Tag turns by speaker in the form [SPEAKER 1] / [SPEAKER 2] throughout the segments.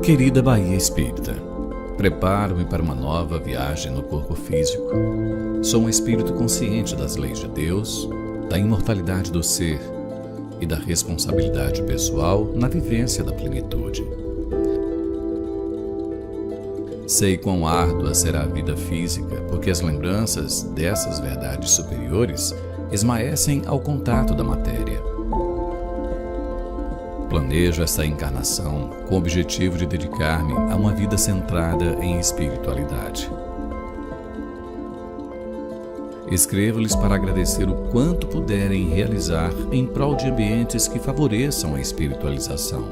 [SPEAKER 1] Querida Bahia Espírita, preparo-me para uma nova viagem no corpo físico. Sou um espírito consciente das leis de Deus, da imortalidade do ser e da responsabilidade pessoal na vivência da plenitude. Sei quão árdua será a vida física, porque as lembranças dessas verdades superiores esmaecem ao contato da matéria. Planejo esta encarnação com o objetivo de dedicar-me a uma vida centrada em espiritualidade. Escrevo-lhes para agradecer o quanto puderem realizar em prol de ambientes que favoreçam a espiritualização.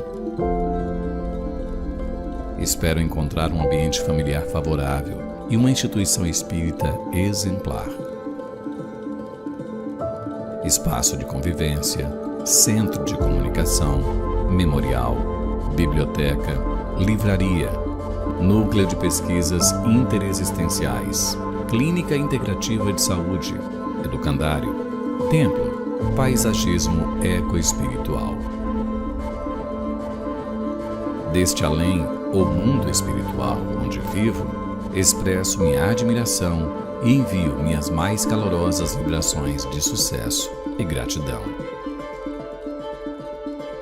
[SPEAKER 1] Espero encontrar um ambiente familiar favorável e uma instituição espírita exemplar. Espaço de convivência, centro de comunicação, memorial, biblioteca, livraria, núcleo de pesquisas interexistenciais, clínica integrativa de saúde, educandário, templo, paisagismo ecoespiritual. Deste além, o mundo espiritual onde vivo, expresso minha admiração e envio minhas mais calorosas vibrações de sucesso e gratidão.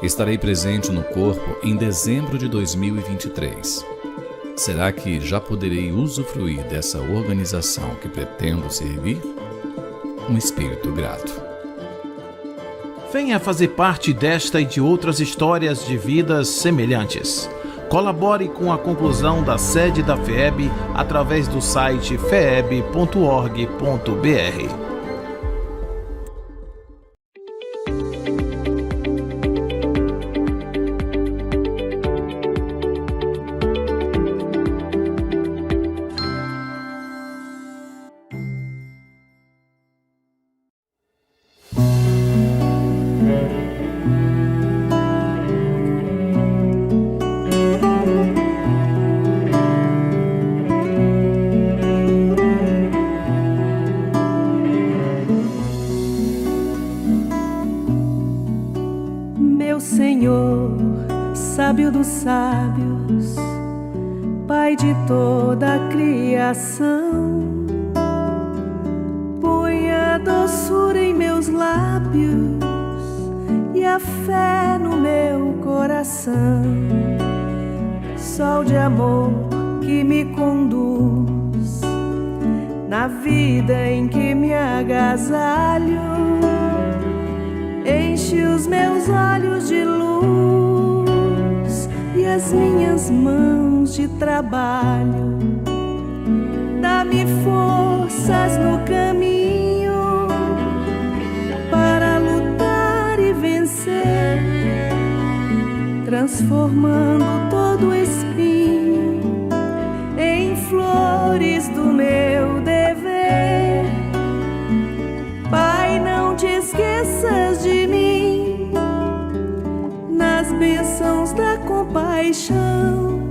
[SPEAKER 1] Estarei presente no corpo em dezembro de 2023. Será que já poderei usufruir dessa organização que pretendo servir? Um espírito grato.
[SPEAKER 2] Venha fazer parte desta e de outras histórias de vidas semelhantes. Colabore com a conclusão da sede da FEB através do site feb.org.br.
[SPEAKER 3] Senhor, sábio dos sábios, Pai de toda a criação, põe a doçura em meus lábios e a fé no meu coração. Sol de amor que me conduz na vida em que me agasalho, enche os meus olhos de luz e as minhas mãos de trabalho. Dá-me forças no caminho para lutar e vencer, transformando todo espinho em flores do meu dever. Pai, não te esqueças de mim nas bênçãos da compaixão.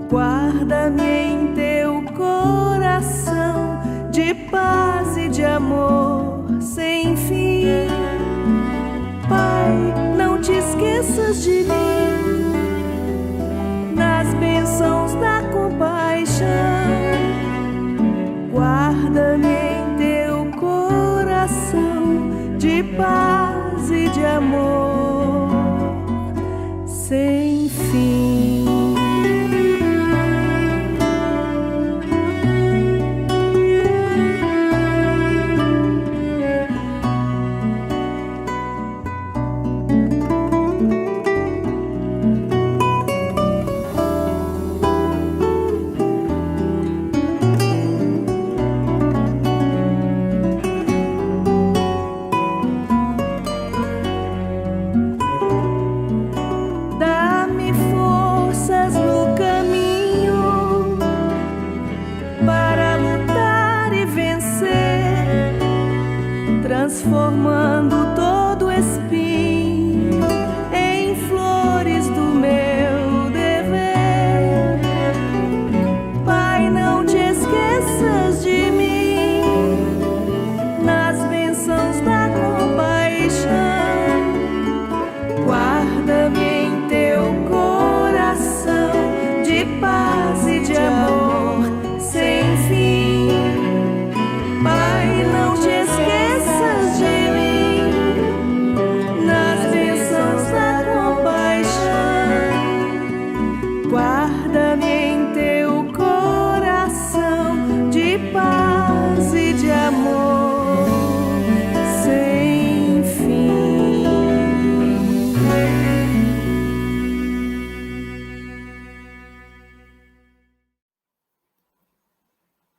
[SPEAKER 3] Guarda-me em teu coração de paz e de amor sem fim. Pai, não te esqueças de mim nas bênçãos da compaixão. Guarda-me em teu coração de paz e de amor sem fim. Transformando todo espinho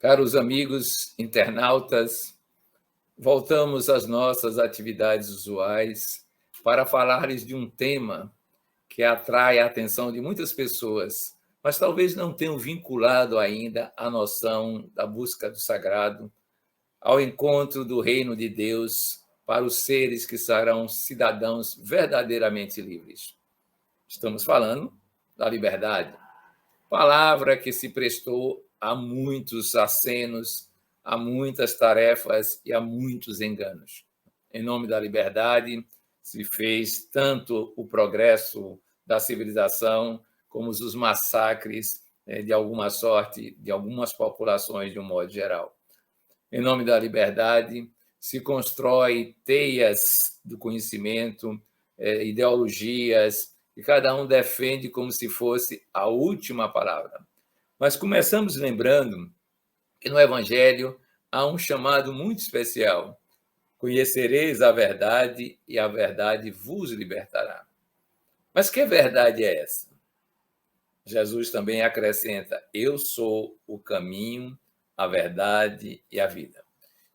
[SPEAKER 4] Caros amigos internautas, voltamos às nossas atividades usuais para falar-lhes de um tema que atrai a atenção de muitas pessoas, mas talvez não tenham vinculado ainda a noção da busca do sagrado ao encontro do reino de Deus para os seres que serão cidadãos verdadeiramente livres. Estamos falando da liberdade, palavra que se prestou a muitos acenos, a muitas tarefas e a muitos enganos. Em nome da liberdade, se fez tanto o progresso da civilização como os massacres de alguma sorte de algumas populações de um modo geral. Em nome da liberdade, se constrói teias do conhecimento, ideologias, e cada um defende como se fosse a última palavra. Mas começamos lembrando que no Evangelho há um chamado muito especial: conhecereis a verdade e a verdade vos libertará. Mas que verdade é essa? Jesus também acrescenta: eu sou o caminho, a verdade e a vida.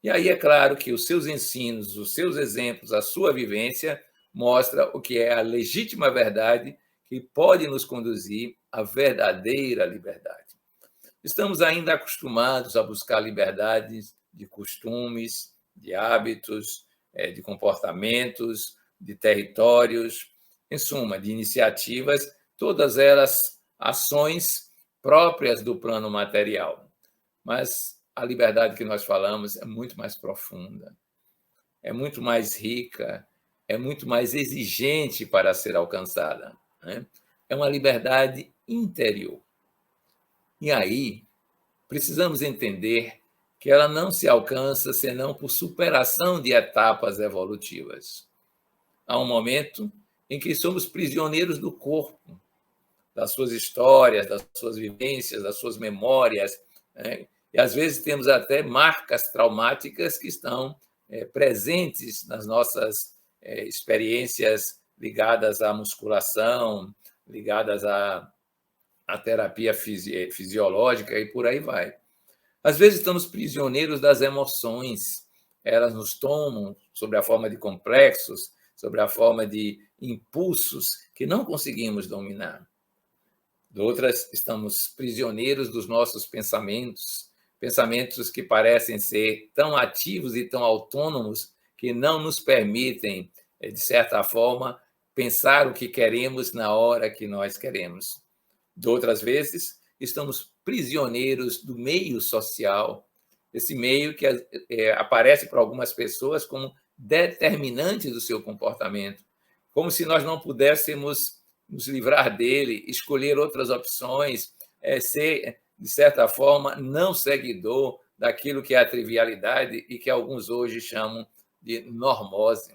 [SPEAKER 4] E aí é claro que os seus ensinos, os seus exemplos, a sua vivência mostra o que é a legítima verdade que pode nos conduzir à verdadeira liberdade. Estamos ainda acostumados a buscar liberdades de costumes, de hábitos, de comportamentos, de territórios, em suma, de iniciativas, todas elas ações próprias do plano material. Mas a liberdade que nós falamos é muito mais profunda, é muito mais rica, é muito mais exigente para ser alcançada, né? É uma liberdade interior. E aí, precisamos entender que ela não se alcança senão por superação de etapas evolutivas. Há um momento em que somos prisioneiros do corpo, das suas histórias, das suas vivências, das suas memórias, né? E às vezes temos até marcas traumáticas que estão presentes nas nossas experiências ligadas à musculação, ligadas à terapia fisiológica e por aí vai. Às vezes estamos prisioneiros das emoções, elas nos tomam sob a forma de complexos, sob a forma de impulsos que não conseguimos dominar. De outras, estamos prisioneiros dos nossos pensamentos, pensamentos que parecem ser tão ativos e tão autônomos que não nos permitem, de certa forma, pensar o que queremos na hora que nós queremos. De outras vezes, estamos prisioneiros do meio social, esse meio que aparece para algumas pessoas como determinante do seu comportamento, como se nós não pudéssemos nos livrar dele, escolher outras opções, ser, de certa forma, não seguidor daquilo que é a trivialidade e que alguns hoje chamam de normose.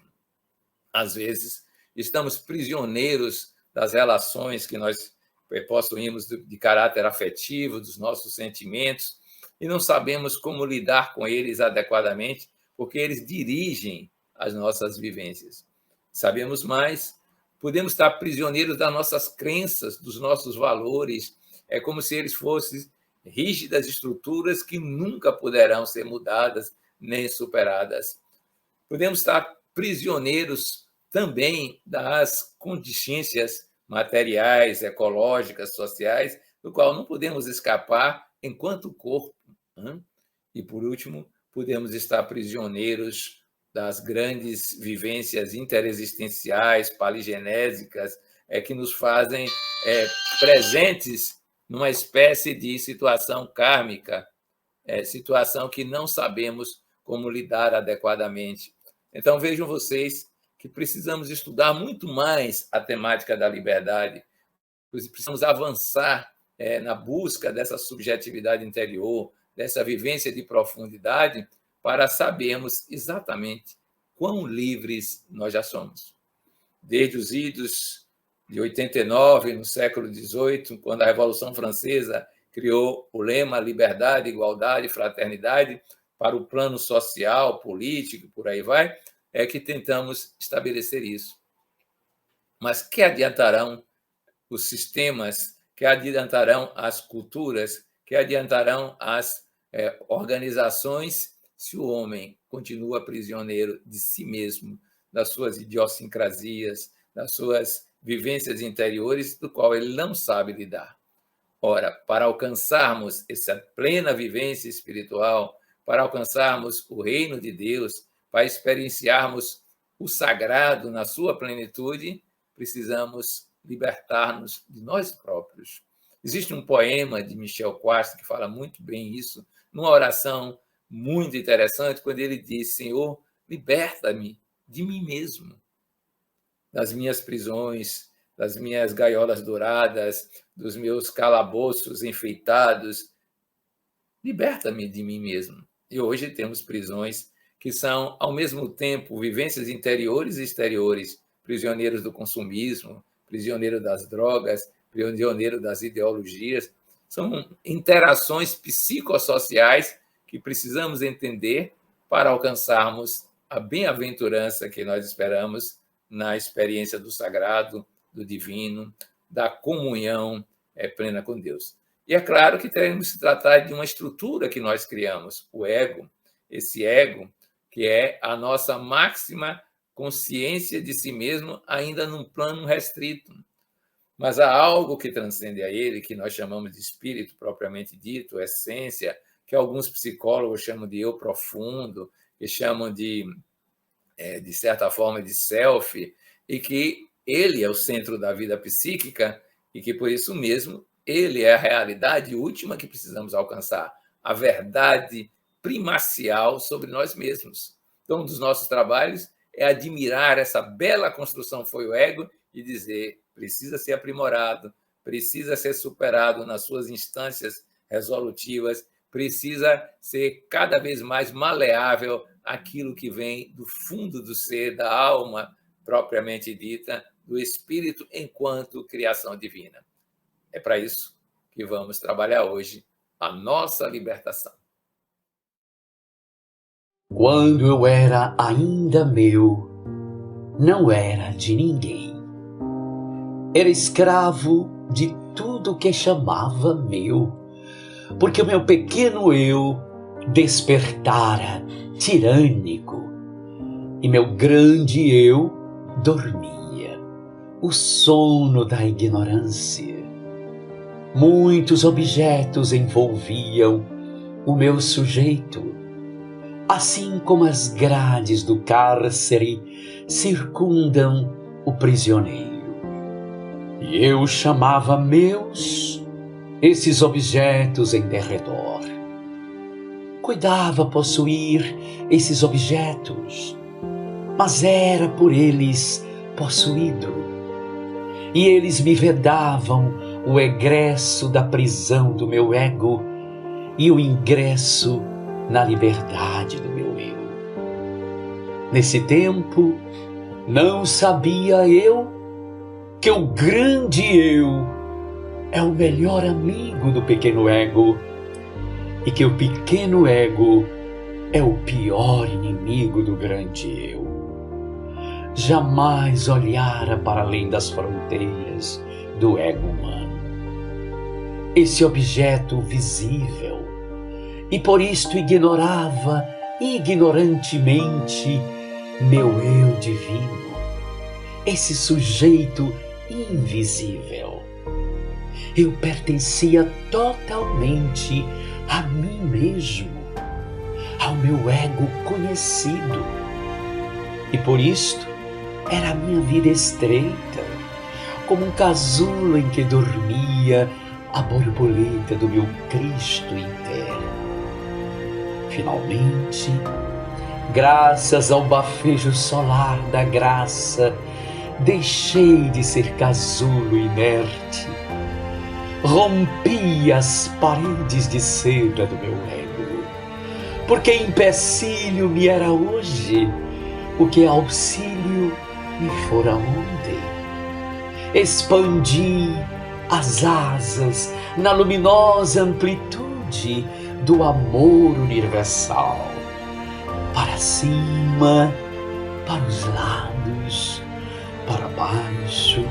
[SPEAKER 4] Às vezes, estamos prisioneiros das relações que nós possuímos de caráter afetivo, dos nossos sentimentos, e não sabemos como lidar com eles adequadamente, porque eles dirigem as nossas vivências. Sabemos mais, podemos estar prisioneiros das nossas crenças, dos nossos valores, é como se eles fossem rígidas estruturas que nunca poderão ser mudadas nem superadas. Podemos estar prisioneiros também das contingências materiais, ecológicas, sociais, do qual não podemos escapar enquanto corpo. E, por último, podemos estar prisioneiros das grandes vivências interexistenciais, paligenésicas, que nos fazem presentes numa espécie de situação kármica, situação que não sabemos como lidar adequadamente. Então, vejam vocês que precisamos estudar muito mais a temática da liberdade, precisamos avançar na busca dessa subjetividade interior, dessa vivência de profundidade, para sabermos exatamente quão livres nós já somos. Desde os idos de 89, no século XVIII, quando a Revolução Francesa criou o lema liberdade, igualdade, fraternidade para o plano social, político, por aí vai, é que tentamos estabelecer isso. Mas que adiantarão os sistemas, que adiantarão as culturas, que adiantarão as organizações se o homem continua prisioneiro de si mesmo, das suas idiosincrasias, das suas vivências interiores, do qual ele não sabe lidar. Ora, para alcançarmos essa plena vivência espiritual, para alcançarmos o reino de Deus, para experienciarmos o sagrado na sua plenitude, precisamos libertar-nos de nós próprios. Existe um poema de Michel Quast que fala muito bem isso, numa oração muito interessante, quando ele diz: Senhor, liberta-me de mim mesmo, das minhas prisões, das minhas gaiolas douradas, dos meus calabouços enfeitados. Liberta-me de mim mesmo. E hoje temos prisões que são, ao mesmo tempo, vivências interiores e exteriores, prisioneiros do consumismo, prisioneiro das drogas, prisioneiro das ideologias. São interações psicossociais que precisamos entender para alcançarmos a bem-aventurança que nós esperamos na experiência do sagrado, do divino, da comunhão plena com Deus. E é claro que teremos que tratar de uma estrutura que nós criamos, o ego, esse ego que é a nossa máxima consciência de si mesmo, ainda num plano restrito. Mas há algo que transcende a ele, que nós chamamos de espírito propriamente dito, essência, que alguns psicólogos chamam de eu profundo, que chamam de certa forma, de self, e que ele é o centro da vida psíquica e que, por isso mesmo, ele é a realidade última que precisamos alcançar, a verdade primacial sobre nós mesmos. Então, um dos nossos trabalhos é admirar essa bela construção foi o ego e dizer: precisa ser aprimorado, precisa ser superado nas suas instâncias resolutivas, precisa ser cada vez mais maleável aquilo que vem do fundo do ser, da alma propriamente dita, do espírito enquanto criação divina. É para isso que vamos trabalhar hoje a nossa libertação.
[SPEAKER 5] Quando eu era ainda meu, não era de ninguém. Era escravo de tudo que chamava meu, porque o meu pequeno eu despertara tirânico e meu grande eu dormia, o sono da ignorância. Muitos objetos envolviam o meu sujeito, assim como as grades do cárcere circundam o prisioneiro. E eu chamava meus esses objetos em derredor. Cuidava possuir esses objetos, mas era por eles possuído. E eles me vedavam o egresso da prisão do meu ego e o ingresso na liberdade do meu eu. Nesse tempo, não sabia eu que o grande eu é o melhor amigo do pequeno ego e que o pequeno ego é o pior inimigo do grande eu. Jamais olhara para além das fronteiras do ego humano. Esse objeto visível, e por isto ignorava ignorantemente meu eu divino, esse sujeito invisível. Eu pertencia totalmente a mim mesmo, ao meu ego conhecido, e por isto era a minha vida estreita, como um casulo em que dormia a borboleta do meu Cristo inteiro. Finalmente, graças ao bafejo solar da graça, deixei de ser casulo inerte. Rompi as paredes de seda do meu ego, porque empecilho me era hoje o que auxílio me fora ontem. Expandi as asas na luminosa amplitude do amor universal, para cima, para os lados, para baixo,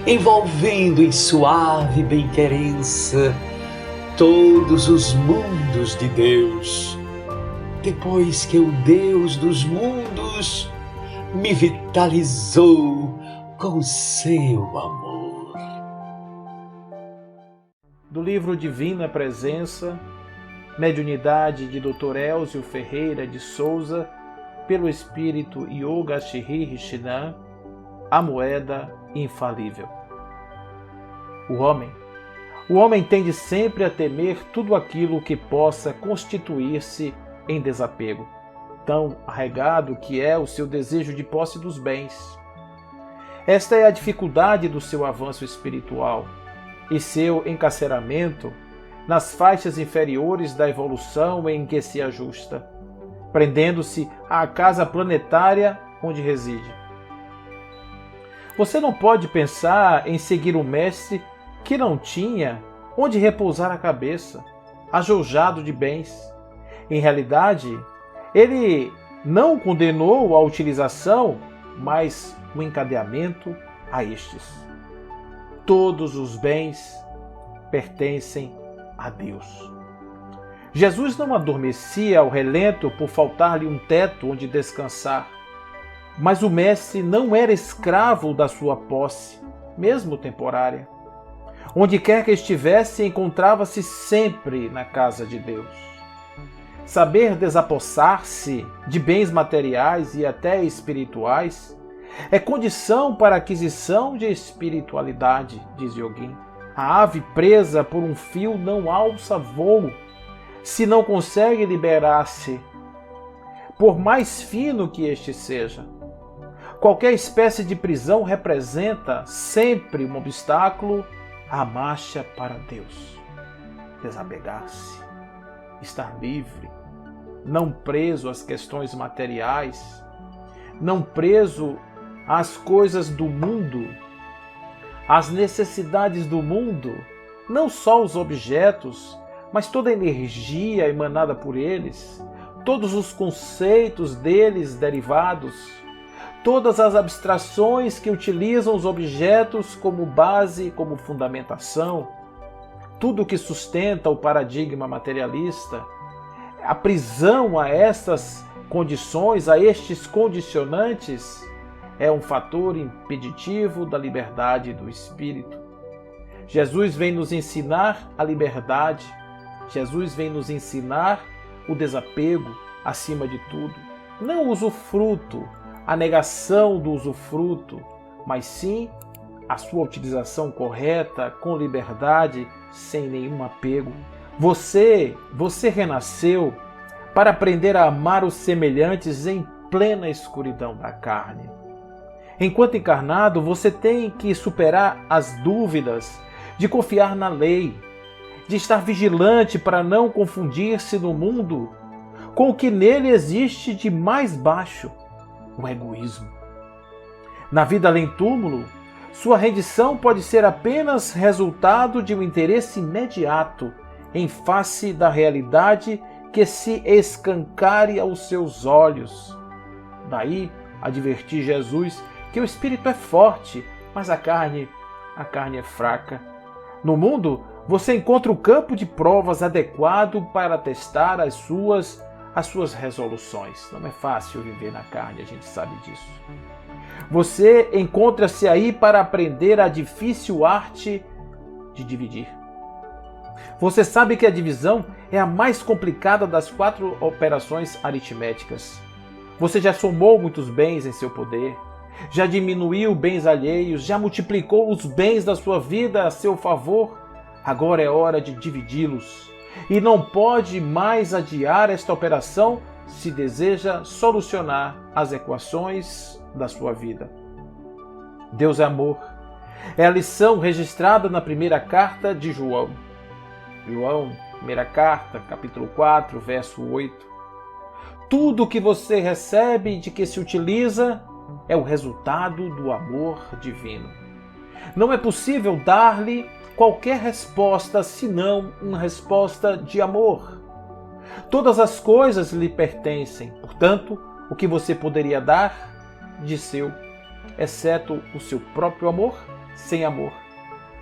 [SPEAKER 5] envolvendo em suave bem-querença todos os mundos de Deus, depois que o Deus dos mundos me vitalizou com seu amor.
[SPEAKER 2] Do livro Divina Presença, Mediunidade de Dr. Elzio Ferreira de Souza, pelo Espírito Yoga Shri Rishinan, a moeda infalível. O homem tende sempre a temer tudo aquilo que possa constituir-se em desapego, tão arraigado que é o seu desejo de posse dos bens. Esta é a dificuldade do seu avanço espiritual e seu encarceramento nas faixas inferiores da evolução em que se ajusta, prendendo-se à casa planetária onde reside. Você não pode pensar em seguir um mestre que não tinha onde repousar a cabeça, ajojado de bens. Em realidade, ele não condenou a utilização, mas o encadeamento a estes. Todos os bens pertencem a Deus. Jesus não adormecia ao relento por faltar-lhe um teto onde descansar, mas o mestre não era escravo da sua posse, mesmo temporária. Onde quer que estivesse, encontrava-se sempre na casa de Deus. Saber desapossar-se de bens materiais e até espirituais é condição para a aquisição de espiritualidade, diz Yoguin. A ave presa por um fio não alça voo, se não consegue liberar-se, por mais fino que este seja. Qualquer espécie de prisão representa sempre um obstáculo à marcha para Deus. Desapegar-se, estar livre, não preso às questões materiais, não preso às coisas do mundo, às necessidades do mundo, não só os objetos, mas toda a energia emanada por eles, todos os conceitos deles derivados, todas as abstrações que utilizam os objetos como base, como fundamentação, tudo que sustenta o paradigma materialista, a prisão a estas condições, a estes condicionantes, é um fator impeditivo da liberdade do espírito. Jesus vem nos ensinar a liberdade, Jesus vem nos ensinar o desapego acima de tudo. Não o usufruto, a negação do usufruto, mas sim a sua utilização correta, com liberdade, sem nenhum apego. Você renasceu para aprender a amar os semelhantes em plena escuridão da carne. Enquanto encarnado, você tem que superar as dúvidas, de confiar na lei, de estar vigilante para não confundir-se no mundo com o que nele existe de mais baixo, o egoísmo. Na vida além túmulo, sua rendição pode ser apenas resultado de um interesse imediato em face da realidade que se escancare aos seus olhos. Daí, advertir Jesus que o espírito é forte, mas a carne é fraca. No mundo, você encontra o campo de provas adequado para testar as suas resoluções. Não é fácil viver na carne, a gente sabe disso. Você encontra-se aí para aprender a difícil arte de dividir. Você sabe que a divisão é a mais complicada das 4 operações aritméticas. Você já somou muitos bens em seu poder, já diminuiu bens alheios, já multiplicou os bens da sua vida a seu favor. Agora é hora de dividi-los. E não pode mais adiar esta operação se deseja solucionar as equações da sua vida. Deus é amor. É a lição registrada na primeira carta de João. João, primeira carta, capítulo 4, verso 8. Tudo que você recebe e de que se utiliza é o resultado do amor divino. Não é possível dar-lhe qualquer resposta senão uma resposta de amor. Todas as coisas lhe pertencem, portanto, o que você poderia dar de seu, exceto o seu próprio amor, sem amor,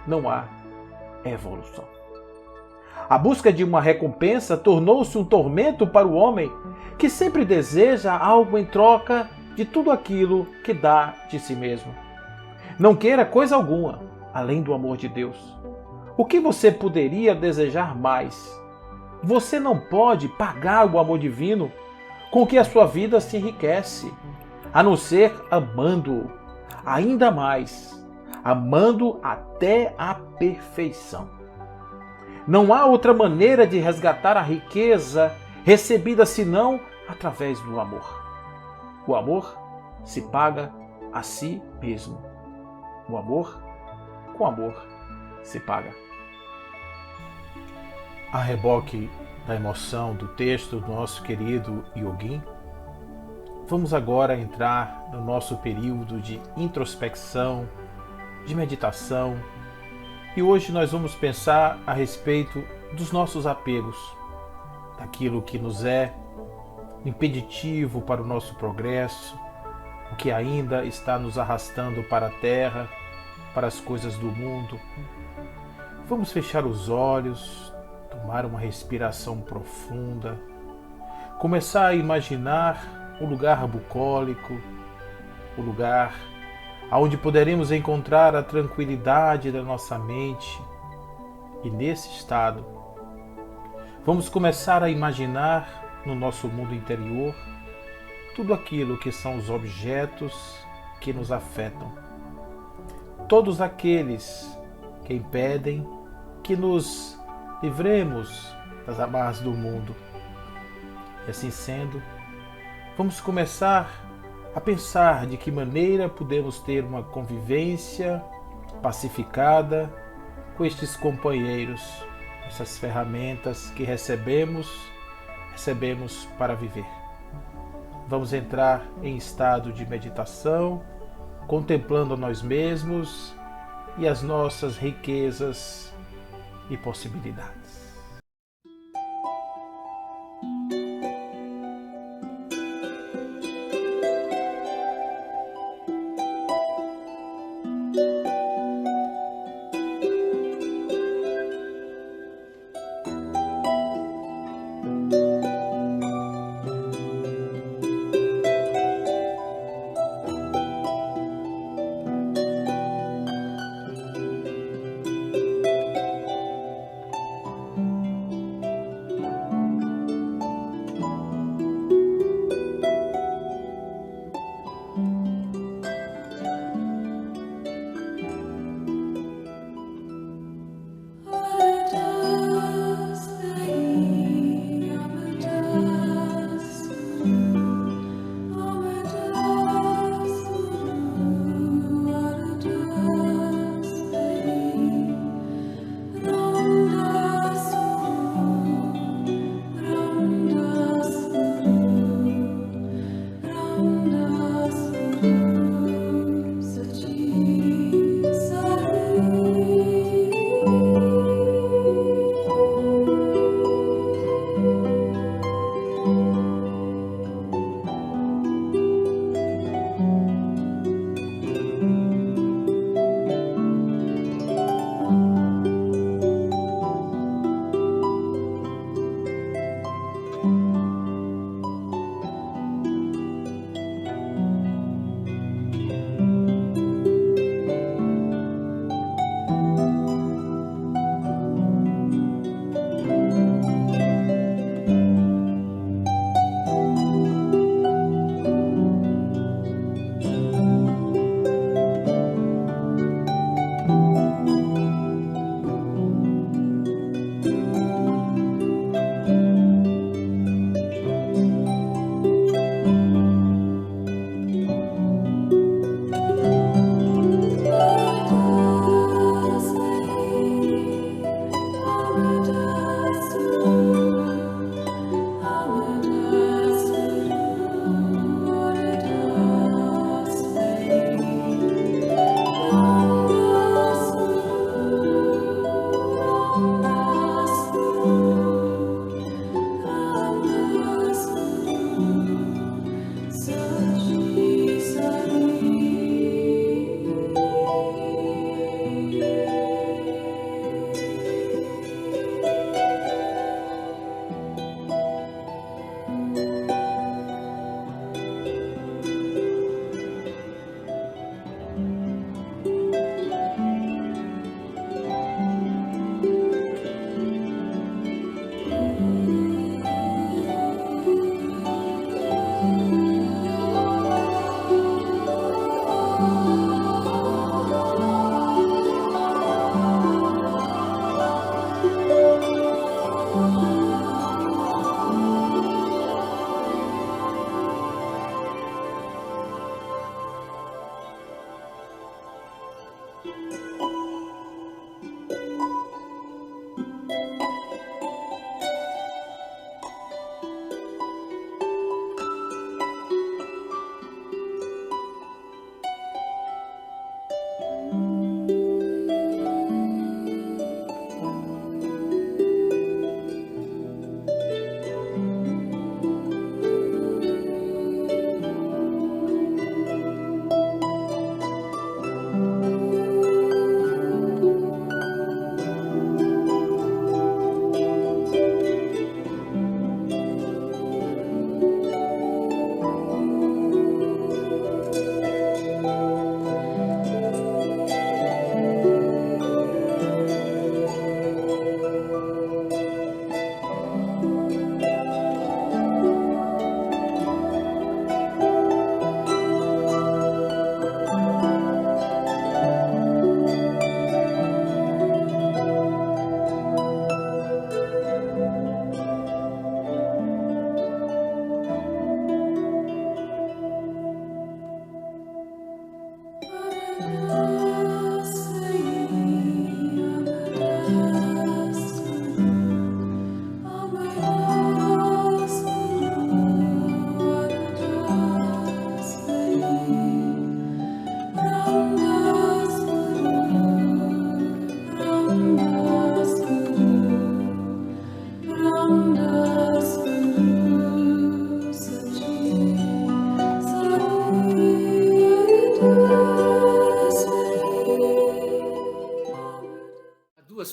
[SPEAKER 2] não há evolução. A busca de uma recompensa tornou-se um tormento para o homem que sempre deseja algo em troca de tudo aquilo que dá de si mesmo. Não queira coisa alguma além do amor de Deus. O que você poderia desejar mais? Você não pode pagar o amor divino com que a sua vida se enriquece, a não ser amando-o ainda mais, amando até a perfeição. Não há outra maneira de resgatar a riqueza recebida senão através do amor. O amor se paga a si mesmo. O amor, com amor, se paga. A reboque da emoção do texto do nosso querido Yogin, vamos agora entrar no nosso período de introspecção, de meditação, e hoje nós vamos pensar a respeito dos nossos apegos, daquilo que nos é impeditivo para o nosso progresso, o que ainda está nos arrastando para a terra, para as coisas do mundo. Vamos fechar os olhos, tomar uma respiração profunda, começar a imaginar o lugar bucólico, o lugar onde poderemos encontrar a tranquilidade da nossa mente. E nesse estado, vamos começar a imaginar no nosso mundo interior tudo aquilo que são os objetos que nos afetam. Todos aqueles que impedem que nos livremos das amarras do mundo. E assim sendo, vamos começar a pensar de que maneira podemos ter uma convivência pacificada com estes companheiros, essas ferramentas que recebemos para viver. Vamos entrar em estado de meditação, contemplando nós mesmos e as nossas riquezas e possibilidades.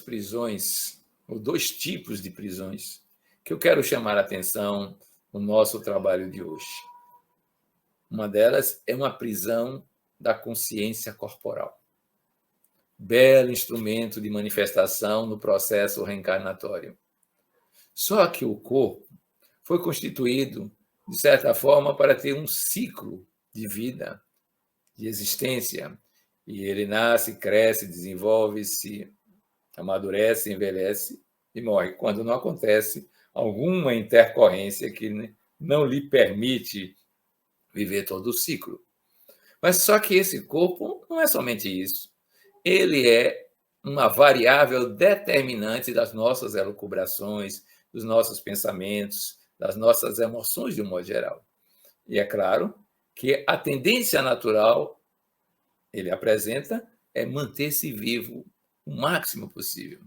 [SPEAKER 4] Prisões, ou dois tipos de prisões, que eu quero chamar a atenção no nosso trabalho de hoje. Uma delas é uma prisão da consciência corporal. Belo instrumento de manifestação no processo reencarnatório. Só que o corpo foi constituído, de certa forma, para ter um ciclo de vida, de existência, e ele nasce, cresce, desenvolve-se, amadurece, envelhece e morre, quando não acontece alguma intercorrência que não lhe permite viver todo o ciclo. Mas só que esse corpo não é somente isso. Ele é uma variável determinante das nossas elucubrações, dos nossos pensamentos, das nossas emoções de um modo geral. E é claro que a tendência natural, ele apresenta, é manter-se vivo o máximo possível.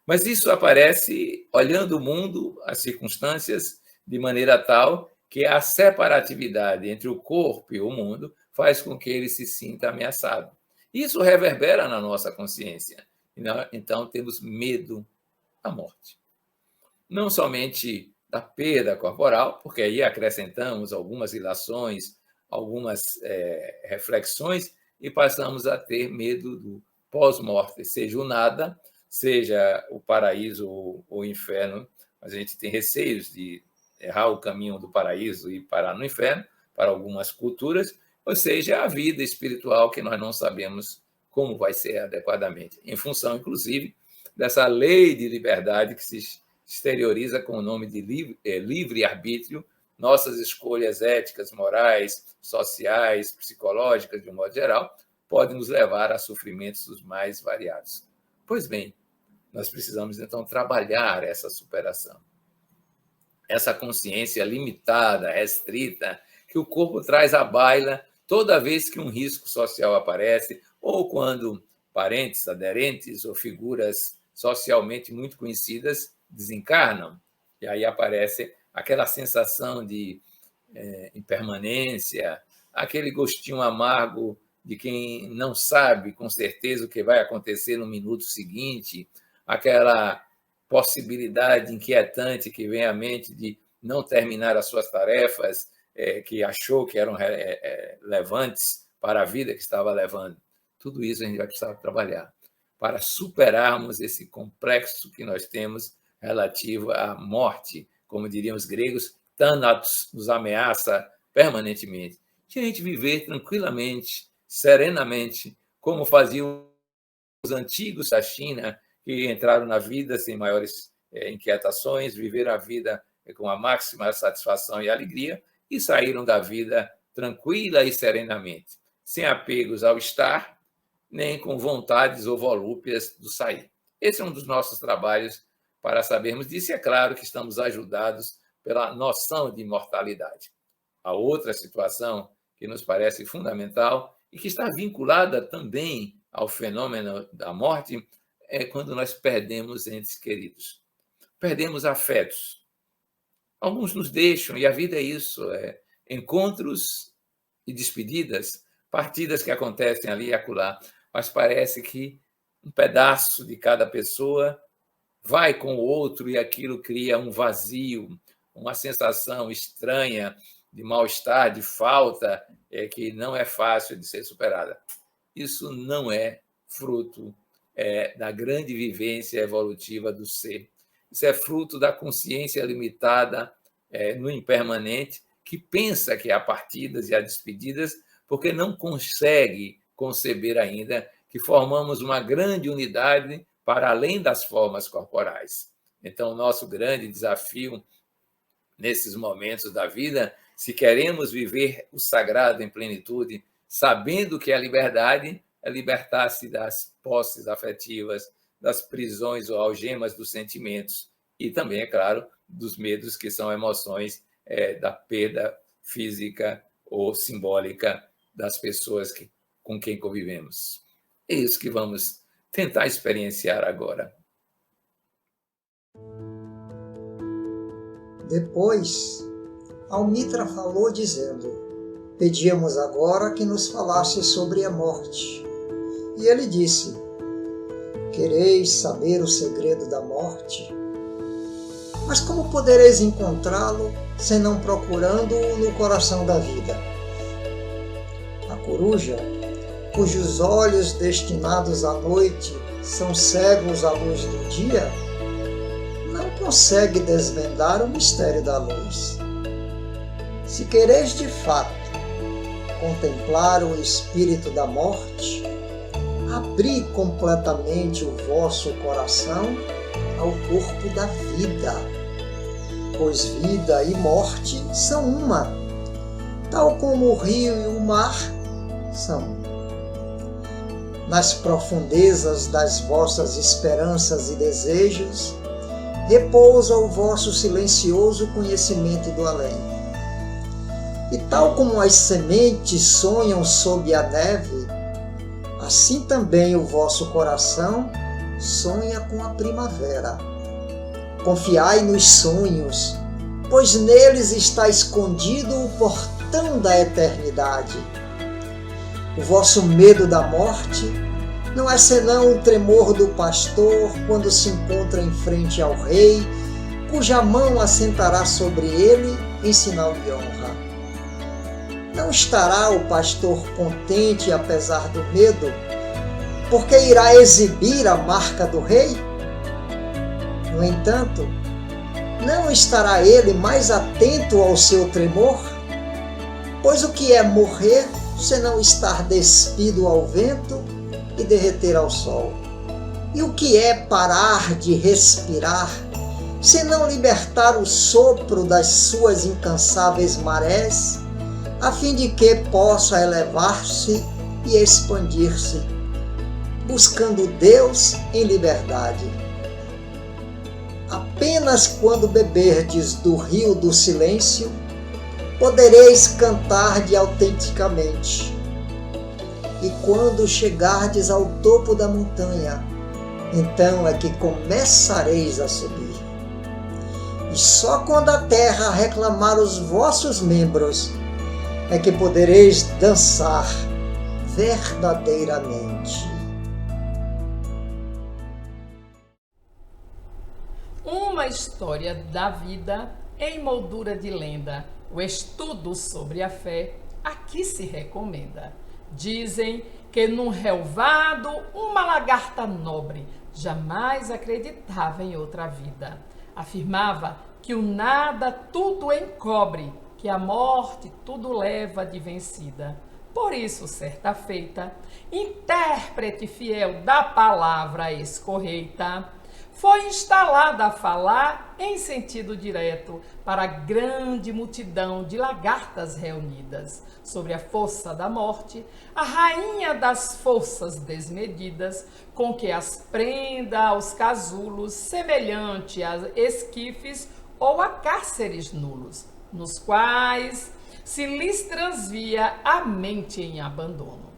[SPEAKER 4] Mas isso aparece olhando o mundo, as circunstâncias, de maneira tal que a separatividade entre o corpo e o mundo faz com que ele se sinta ameaçado. Isso reverbera na nossa consciência. Então, temos medo da morte. Não somente da perda corporal, porque aí acrescentamos algumas ilações, algumas reflexões, e passamos a ter medo do pós-morte, seja o nada, seja o paraíso ou o inferno. Mas a gente tem receios de errar o caminho do paraíso e parar no inferno, para algumas culturas, ou seja, a vida espiritual que nós não sabemos como vai ser adequadamente, em função, inclusive, dessa lei de liberdade que se exterioriza com o nome de livre-arbítrio, nossas escolhas éticas, morais, sociais, psicológicas, de um modo geral, podem nos levar a sofrimentos dos mais variados. Pois bem, nós precisamos, então, trabalhar essa superação. Essa consciência limitada, restrita, que o corpo traz à baila toda vez que um risco social aparece, ou quando parentes, aderentes ou figuras socialmente muito conhecidas desencarnam. E aí aparece aquela sensação de impermanência, aquele gostinho amargo de quem não sabe com certeza o que vai acontecer no minuto seguinte, aquela possibilidade inquietante que vem à mente de não terminar as suas tarefas, que achou que eram relevantes para a vida que estava levando. Tudo isso a gente vai precisar trabalhar para superarmos esse complexo que nós temos relativo à morte. Como diriam os gregos, Thanatos nos ameaça permanentemente. Que a gente viver tranquilamente, serenamente, como faziam os antigos da China, que entraram na vida sem maiores inquietações, viveram a vida com a máxima satisfação e alegria e saíram da vida tranquila e serenamente, sem apegos ao estar nem com vontades ou volúpias do sair. Esse é um dos nossos trabalhos para sabermos disso, e é claro que estamos ajudados pela noção de imortalidade. A outra situação que nos parece fundamental e que está vinculada também ao fenômeno da morte é quando nós perdemos entes queridos. Perdemos afetos. Alguns nos deixam, e a vida é isso, encontros e despedidas, partidas que acontecem ali e acolá, mas parece que um pedaço de cada pessoa vai com o outro e aquilo cria um vazio, uma sensação estranha de mal-estar, de falta, que não é fácil de ser superada. Isso não é fruto da grande vivência evolutiva do ser. Isso é fruto da consciência limitada no impermanente, que pensa que há partidas e há despedidas, porque não consegue conceber ainda que formamos uma grande unidade para além das formas corporais. Então, o nosso grande desafio nesses momentos da vida, se queremos viver o sagrado em plenitude, sabendo que a liberdade é libertar-se das posses afetivas, das prisões ou algemas dos sentimentos e também, é claro, dos medos que são emoções da perda física ou simbólica das pessoas com quem convivemos. É isso que vamos tentar experienciar agora.
[SPEAKER 6] Depois, Almitra falou dizendo: pedíamos agora que nos falasse sobre a morte. E ele disse: quereis saber o segredo da morte? Mas como podereis encontrá-lo, senão procurando-o no coração da vida? A coruja, cujos olhos destinados à noite são cegos à luz do dia, não consegue desvendar o mistério da luz. Se quereis de fato contemplar o espírito da morte, abri completamente o vosso coração ao corpo da vida, pois vida e morte são uma, tal como o rio e o mar são. Nas profundezas das vossas esperanças e desejos, repousa o vosso silencioso conhecimento do além. E tal como as sementes sonham sob a neve, assim também o vosso coração sonha com a primavera. Confiai nos sonhos, pois neles está escondido o portão da eternidade. O vosso medo da morte não é senão o tremor do pastor quando se encontra em frente ao rei, cuja mão assentará sobre ele em sinal de honra. Não estará o pastor contente apesar do medo, porque irá exibir a marca do rei? No entanto, não estará ele mais atento ao seu tremor? Pois o que é morrer senão estar despido ao vento e derreter ao sol? E o que é parar de respirar, senão libertar o sopro das suas incansáveis marés, a fim de que possa elevar-se e expandir-se, buscando Deus em liberdade? Apenas quando beberdes do rio do silêncio, podereis cantar-de autenticamente. E quando chegardes ao topo da montanha, então é que começareis a subir. E só quando a terra reclamar os vossos membros, é que podereis dançar verdadeiramente.
[SPEAKER 7] Uma história da vida em moldura de lenda. O estudo sobre a fé aqui se recomenda. Dizem que num relvado uma lagarta nobre jamais acreditava em outra vida. Afirmava que o nada tudo encobre, que a morte tudo leva de vencida. Por isso, certa feita, intérprete fiel da palavra escorreita, foi instalada a falar em sentido direto para a grande multidão de lagartas reunidas. Sobre a força da morte, a rainha das forças desmedidas, com que as prenda aos casulos, semelhante a esquifes ou a cárceres nulos, nos quais se lhes transvia a mente em abandono.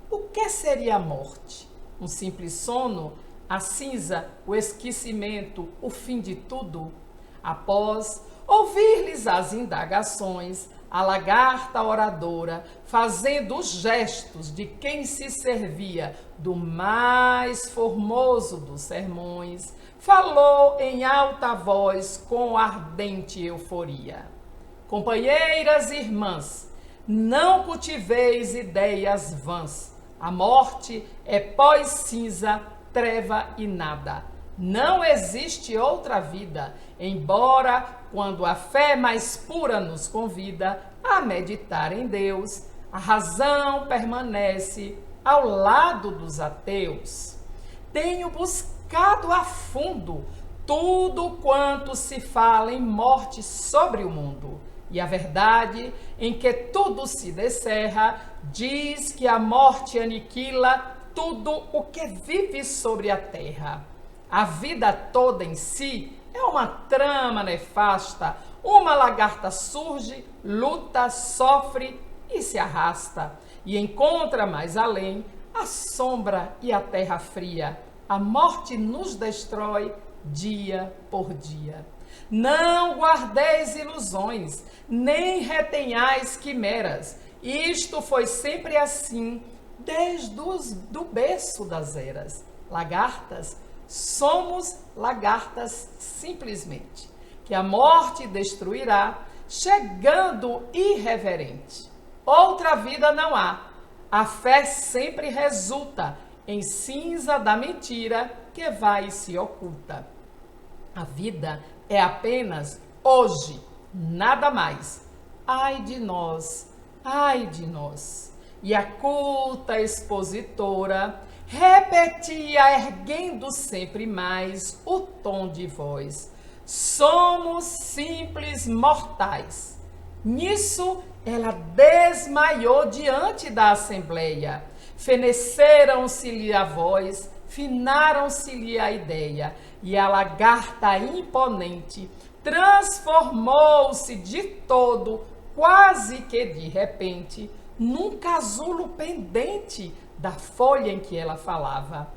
[SPEAKER 7] O que seria a morte? Um simples sono? A cinza, o esquecimento, o fim de tudo? Após ouvir-lhes as indagações, a lagarta oradora, fazendo os gestos de quem se servia do mais formoso dos sermões, falou em alta voz com ardente euforia: companheiras e irmãs, não cultiveis ideias vãs. A morte é pós-cinza, treva e nada. Não existe outra vida, embora, quando a fé mais pura nos convida a meditar em Deus, a razão permanece ao lado dos ateus. Tenho buscado a fundo tudo quanto se fala em morte sobre o mundo, e a verdade em que tudo se descerra diz que a morte aniquila tudo o que vive sobre a terra. A vida toda em si é uma trama nefasta. Uma lagarta surge, luta, sofre e se arrasta, e encontra mais além a sombra e a terra fria. A morte nos destrói dia por dia. Não guardeis ilusões, nem retenhais quimeras. Isto foi sempre assim, desde o berço das eras. Lagartas, somos lagartas simplesmente, que a morte destruirá, chegando irreverente. Outra vida não há. A fé sempre resulta em cinza da mentira que vai e se oculta. A vida é apenas hoje, nada mais. Ai de nós, ai de nós. E a culta expositora repetia, erguendo sempre mais o tom de voz: somos simples mortais. Nisso ela desmaiou diante da assembleia. Feneceram-se-lhe a voz, finaram-se-lhe a ideia, e a lagarta imponente transformou-se de todo, quase que de repente, num casulo pendente da folha em que ela falava.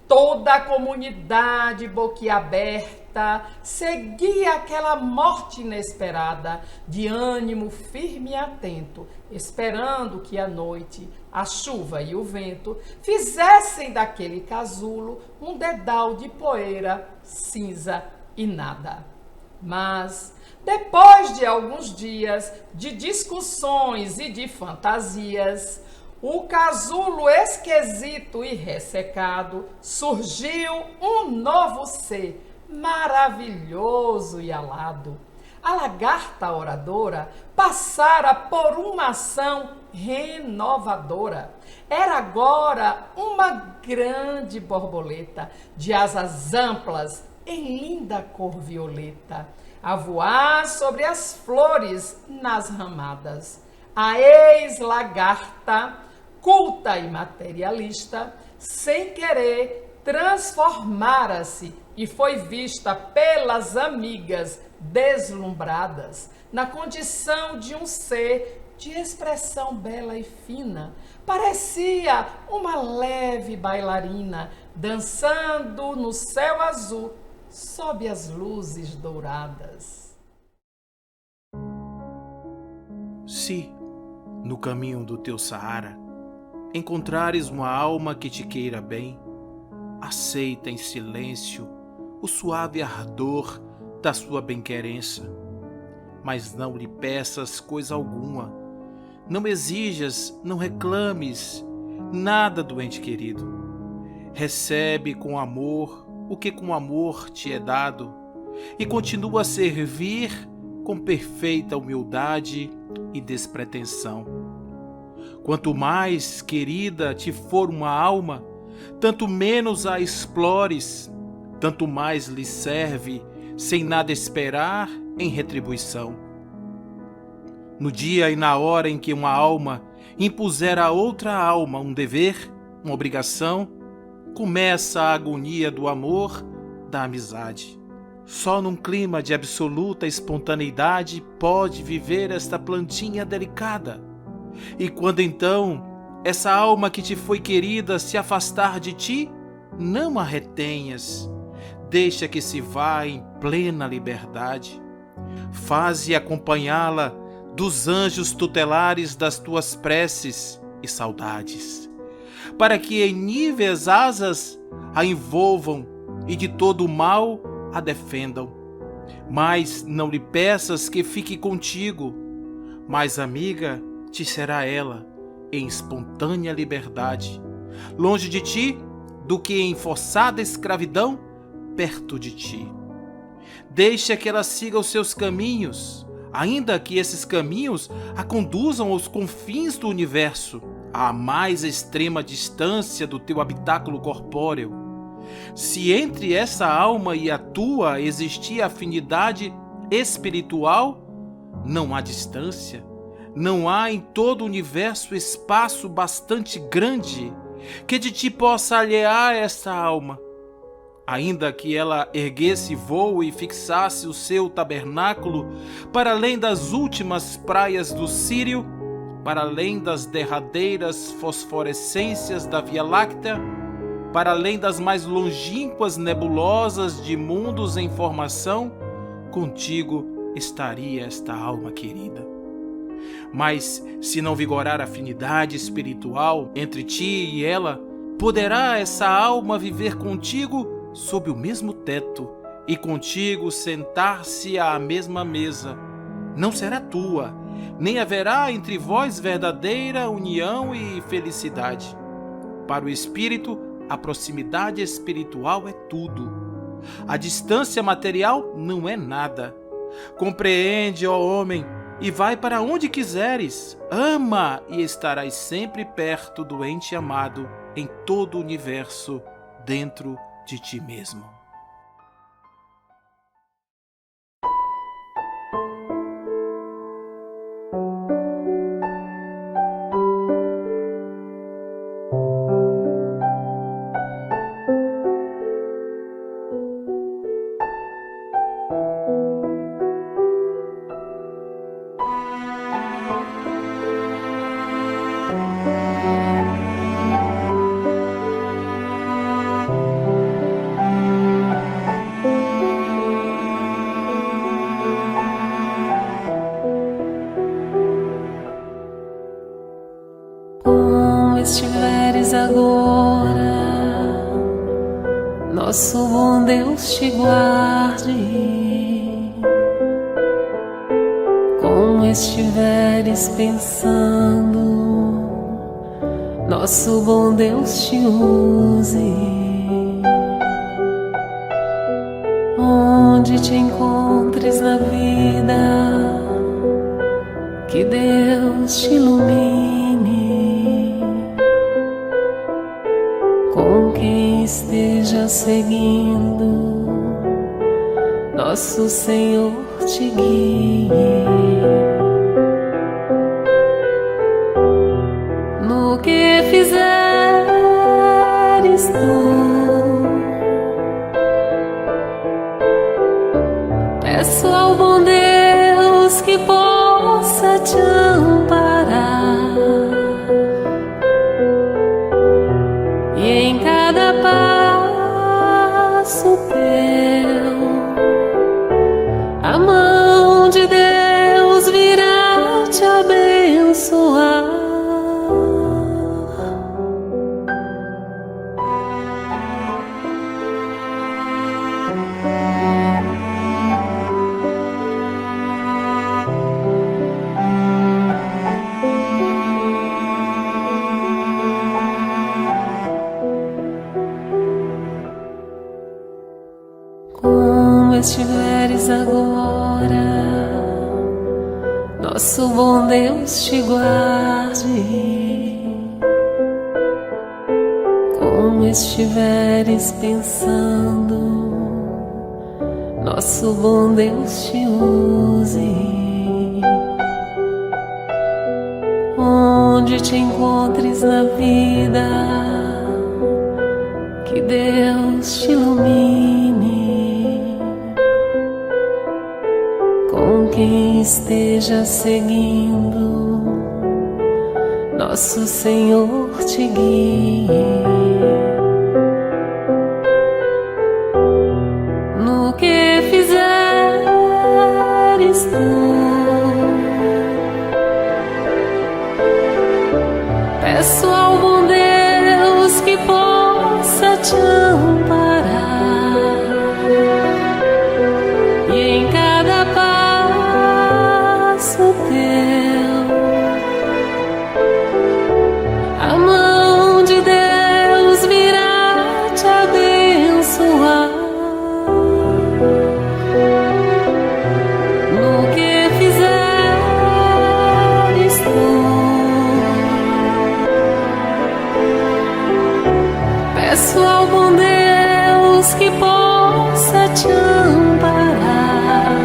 [SPEAKER 7] Toda a comunidade boquiaberta seguia aquela morte inesperada, de ânimo firme e atento, esperando que a noite, a chuva e o vento fizessem daquele casulo um dedal de poeira, cinza e nada. Mas, depois de alguns dias de discussões e de fantasias, o casulo esquisito e ressecado, surgiu um novo ser, maravilhoso e alado. A lagarta oradora passara por uma ação renovadora. Era agora uma grande borboleta, de asas amplas, em linda cor violeta, a voar sobre as flores nas ramadas. A ex-lagarta, culta e materialista, sem querer, transformara-se e foi vista pelas amigas deslumbradas na condição de um ser de expressão bela e fina. Parecia uma leve bailarina dançando no céu azul sob as luzes douradas.
[SPEAKER 8] Se, no caminho do teu Saara, encontrares uma alma que te queira bem, aceita em silêncio o suave ardor da sua bem-querença, mas não lhe peças coisa alguma, não exijas, não reclames nada do ente querido. Recebe com amor o que com amor te é dado e continua a servir com perfeita humildade e despretensão. Quanto mais querida te for uma alma, tanto menos a explores, tanto mais lhe serve, sem nada esperar em retribuição. No dia e na hora em que uma alma impuser a outra alma um dever, uma obrigação, começa a agonia do amor, da amizade. Só num clima de absoluta espontaneidade pode viver esta plantinha delicada. E quando então essa alma que te foi querida se afastar de ti, não a retenhas, deixa que se vá em plena liberdade. Faze acompanhá-la dos anjos tutelares das tuas preces e saudades, para que em níveis asas a envolvam e de todo o mal a defendam. Mas não lhe peças que fique contigo, mais amiga te será ela em espontânea liberdade, longe de ti do que em forçada escravidão perto de ti. Deixa que ela siga os seus caminhos, ainda que esses caminhos a conduzam aos confins do universo, à mais extrema distância do teu habitáculo corpóreo. Se entre essa alma e a tua existia afinidade espiritual, não há distância, não há em todo o universo espaço bastante grande que de ti possa alhear essa alma. Ainda que ela erguesse voo e fixasse o seu tabernáculo para além das últimas praias do Sírio, para além das derradeiras fosforescências da Via Láctea, para além das mais longínquas nebulosas de mundos em formação, contigo estaria esta alma querida. Mas se não vigorar a afinidade espiritual entre ti e ela, poderá essa alma viver contigo sob o mesmo teto e contigo sentar-se à mesma mesa. Não será tua, nem haverá entre vós verdadeira união e felicidade. Para o espírito, a proximidade espiritual é tudo. A distância material não é nada. Compreende, ó homem, e vai para onde quiseres. Ama e estarás sempre perto do ente amado em todo o universo, dentro de ti mesmo.
[SPEAKER 9] Estiveres agora, nosso bom Deus te guarde. Como estiveres pensando, nosso bom Deus te use. Onde te encontres na vida, que Deus te ilumine. Com quem esteja seguindo, nosso Senhor te guie. No que fizeres tu, peço ao bom Deus que possa te amparar. E em cada passo teu, a mão de Deus virá te abençoar. Estiveres agora, nosso bom Deus te guarde. Como como estiveres pensando, nosso bom Deus te use. Onde te encontres na vida, que Deus te ilumine. Com quem esteja seguindo, nosso Senhor te guie. No que fizeres tu, peço ao bom Deus que possa te amparar, e em cada passo teu a mão de Deus virá te abençoar. No que fizeres tu, peço ao bom Deus que possa te amparar,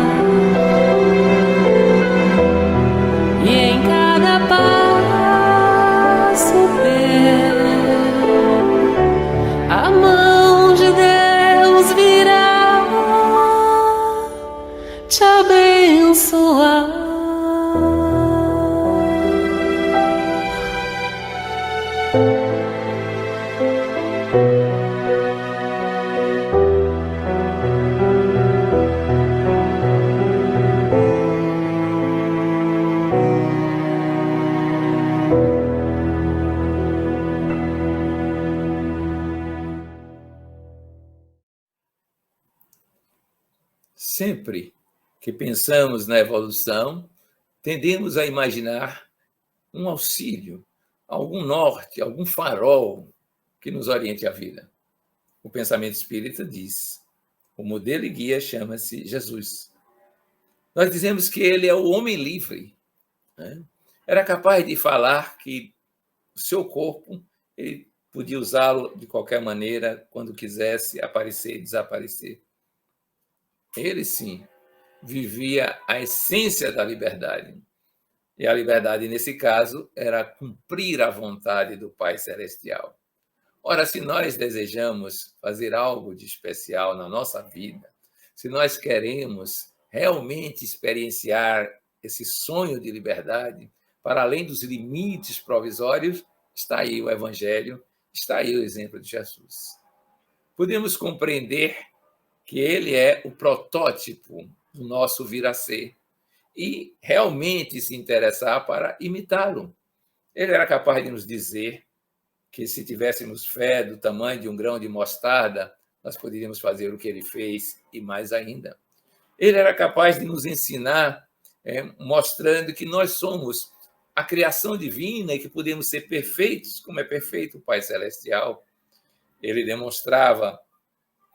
[SPEAKER 9] e em cada passo teu a mão de Deus virá te abençoar.
[SPEAKER 4] Sempre que pensamos na evolução, tendemos a imaginar um auxílio, algum norte, algum farol que nos oriente a vida. O pensamento espírita diz: o modelo e guia chama-se Jesus. Nós dizemos que ele é o homem livre, né? Era capaz de falar que o seu corpo ele podia usá-lo de qualquer maneira, quando quisesse, aparecer e desaparecer. Ele, sim, vivia a essência da liberdade. E a liberdade, nesse caso, era cumprir a vontade do Pai Celestial. Ora, se nós desejamos fazer algo de especial na nossa vida, se nós queremos realmente experienciar esse sonho de liberdade, para além dos limites provisórios, está aí o Evangelho, está aí o exemplo de Jesus. Podemos compreender que ele é o protótipo do nosso vir a ser e realmente se interessar para imitá-lo. Ele era capaz de nos dizer que, se tivéssemos fé do tamanho de um grão de mostarda, nós poderíamos fazer o que ele fez e mais ainda. Ele era capaz de nos ensinar, mostrando que nós somos a criação divina e que podemos ser perfeitos, como é perfeito o Pai Celestial. Ele demonstrava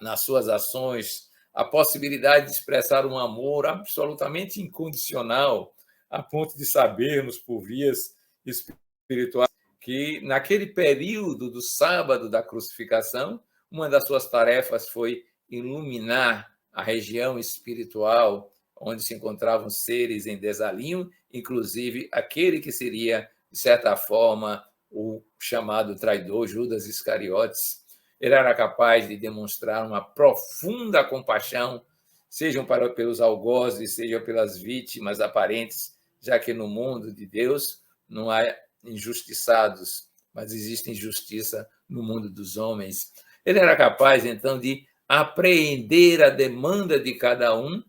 [SPEAKER 4] nas suas ações a possibilidade de expressar um amor absolutamente incondicional, a ponto de sabermos, por vias espirituais, que naquele período do sábado da crucificação, uma das suas tarefas foi iluminar a região espiritual onde se encontravam seres em desalinho, inclusive aquele que seria, de certa forma, o chamado traidor, Judas Iscariotes. Ele era capaz de demonstrar uma profunda compaixão, sejam pelos algozes, sejam pelas vítimas aparentes, já que no mundo de Deus não há injustiçados, mas existe injustiça no mundo dos homens. Ele era capaz, então, de apreender a demanda de cada um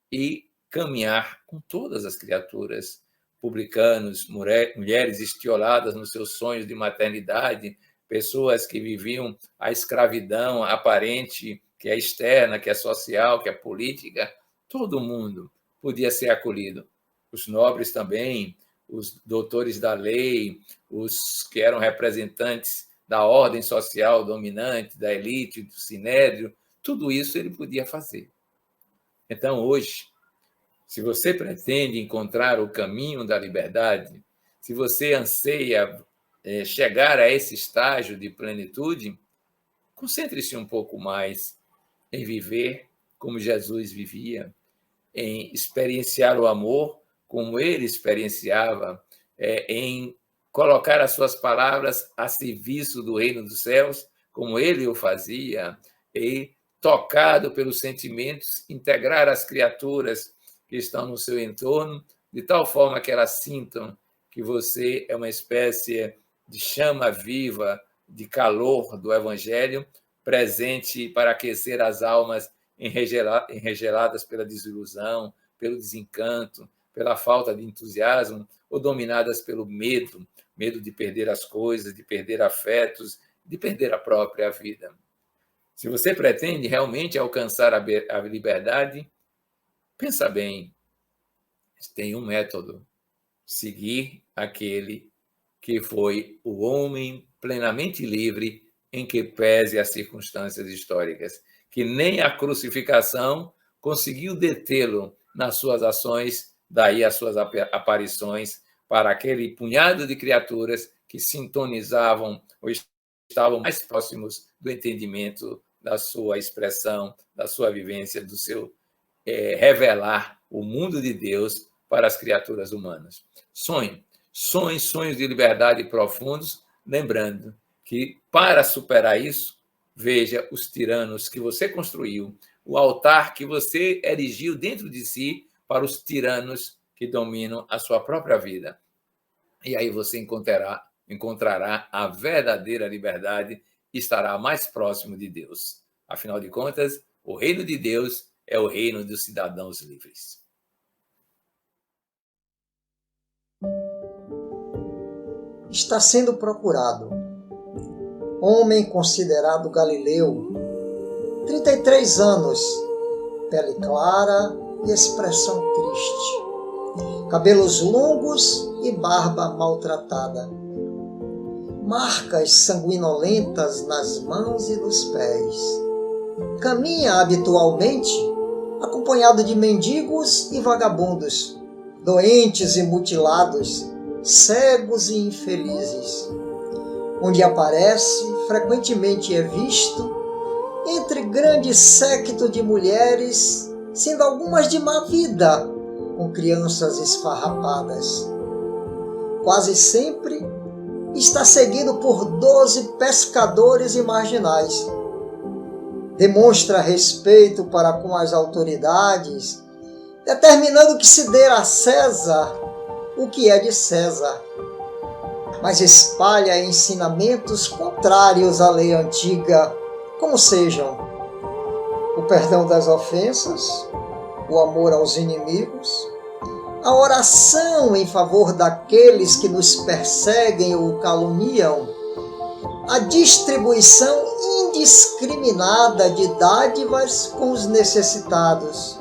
[SPEAKER 4] e caminhar com todas as criaturas, publicanos, mulheres estioladas nos seus sonhos de maternidade, pessoas que viviam a escravidão aparente, que é externa, que é social, que é política, todo mundo podia ser acolhido. Os nobres também, os doutores da lei, os que eram representantes da ordem social dominante, da elite, do sinédrio, tudo isso ele podia fazer. Então, hoje, se você pretende encontrar o caminho da liberdade, se você anseia chegar a esse estágio de plenitude, Concentre-se um pouco mais em viver como Jesus vivia, em experienciar o amor como ele experienciava, em colocar as suas palavras a serviço do reino dos céus, como ele o fazia, e, tocado pelos sentimentos, integrar as criaturas que estão no seu entorno, de tal forma que elas sintam que você é uma espécie de chama viva, de calor do Evangelho, presente para aquecer as almas enregeladas pela desilusão, pelo desencanto, pela falta de entusiasmo, ou dominadas pelo medo, medo de perder as coisas, de perder afetos, de perder a própria vida. Se você pretende realmente alcançar a liberdade, pensa bem, tem um método: seguir aquele que foi o homem plenamente livre em que pese as circunstâncias históricas, que nem a crucificação conseguiu detê-lo nas suas ações, daí as suas aparições para aquele punhado de criaturas que sintonizavam ou estavam mais próximos do entendimento da sua expressão, da sua vivência, do seu revelar o mundo de Deus para as criaturas humanas. Sonhos de liberdade profundos, lembrando que, para superar isso, veja os tiranos que você construiu, o altar que você erigiu dentro de si para os tiranos que dominam a sua própria vida. E aí você encontrará a verdadeira liberdade e estará mais próximo de Deus. Afinal de contas, o reino de Deus é o reino dos cidadãos livres.
[SPEAKER 6] Está sendo procurado. Homem considerado galileu, 33 anos, pele clara e expressão triste, cabelos longos e barba maltratada, marcas sanguinolentas nas mãos e nos pés. Caminha habitualmente acompanhado de mendigos e vagabundos, doentes e mutilados, cegos e infelizes. Onde aparece, frequentemente é visto entre grande séquito de mulheres, sendo algumas de má vida, com crianças esfarrapadas. Quase sempre está seguido por 12 pescadores e marginais. Demonstra respeito para com as autoridades, determinando que se dê a César o que é de César, mas espalha ensinamentos contrários à lei antiga, como sejam o perdão das ofensas, o amor aos inimigos, a oração em favor daqueles que nos perseguem ou caluniam, a distribuição indiscriminada de dádivas com os necessitados,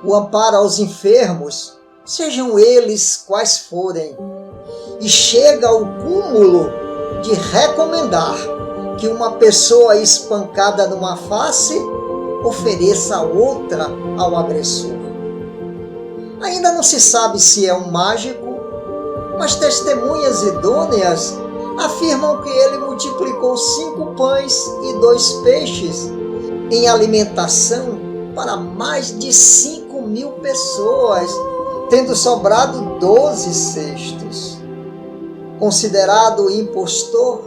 [SPEAKER 6] o amparo aos enfermos, sejam eles quais forem, e chega ao cúmulo de recomendar que uma pessoa espancada numa face ofereça a outra ao agressor. Ainda não se sabe se é um mágico, mas testemunhas idôneas afirmam que ele multiplicou 5 pães e 2 peixes em alimentação para mais de 5.000 pessoas, tendo sobrado 12 cestos. Considerado impostor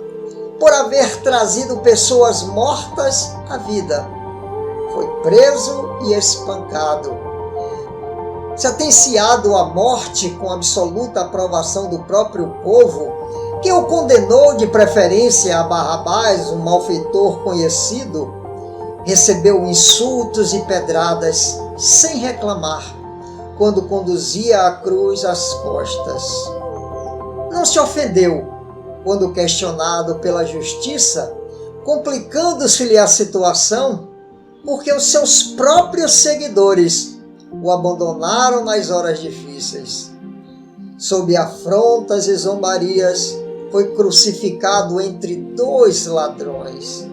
[SPEAKER 6] por haver trazido pessoas mortas à vida, foi preso e espancado. Sentenciado à morte com absoluta aprovação do próprio povo, que o condenou de preferência a Barrabás, um malfeitor conhecido, recebeu insultos e pedradas sem reclamar, quando conduzia a cruz às costas. Não se ofendeu quando questionado pela justiça, complicando-se-lhe a situação, porque os seus próprios seguidores o abandonaram nas horas difíceis. Sob afrontas e zombarias, foi crucificado entre 2 ladrões.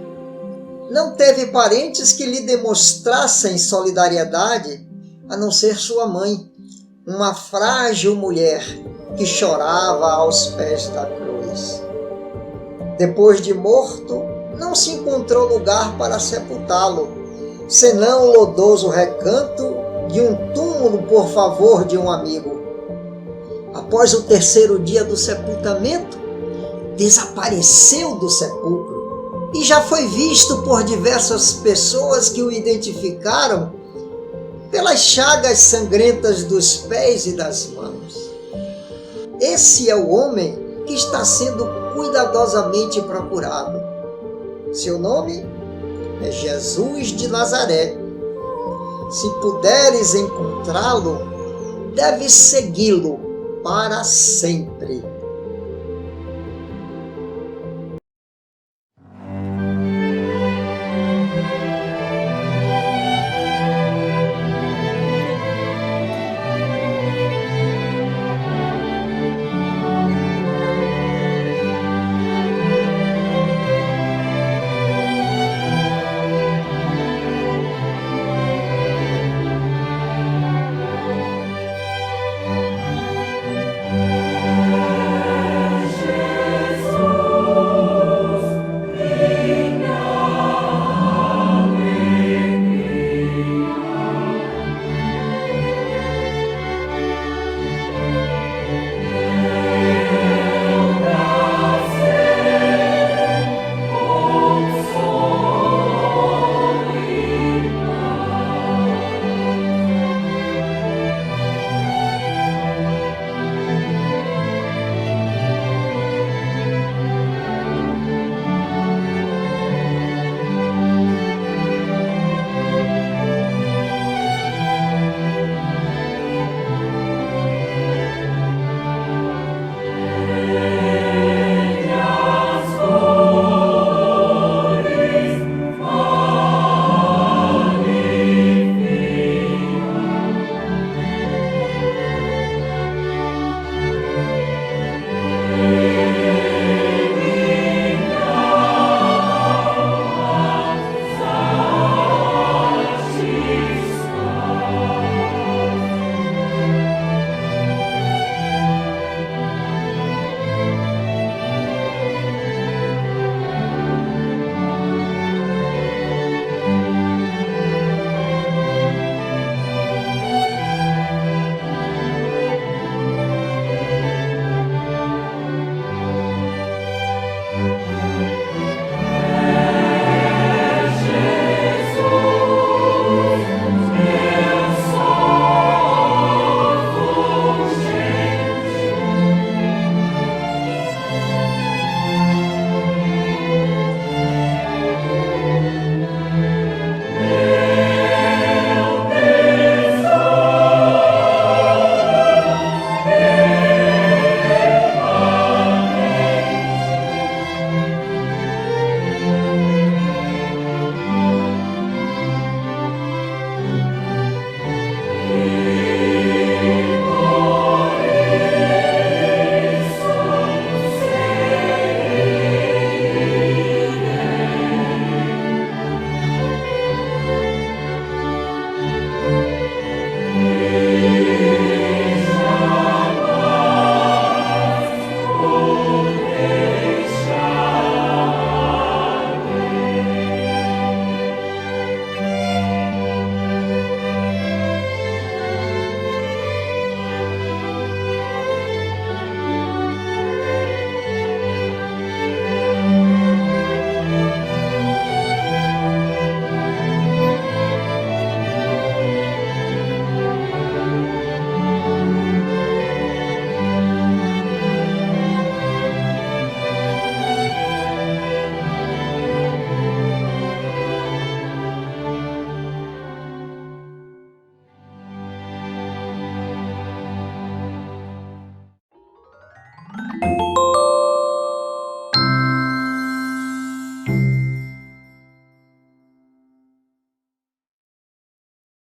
[SPEAKER 6] Não teve parentes que lhe demonstrassem solidariedade, a não ser sua mãe, uma frágil mulher que chorava aos pés da cruz. Depois de morto, não se encontrou lugar para sepultá-lo, senão o lodoso recanto de um túmulo por favor de um amigo. Após o terceiro dia do sepultamento, desapareceu do sepulcro e já foi visto por diversas pessoas que o identificaram pelas chagas sangrentas dos pés e das mãos. Esse é o homem que está sendo cuidadosamente procurado. Seu nome é Jesus de Nazaré. Se puderes encontrá-lo, deves segui-lo para sempre.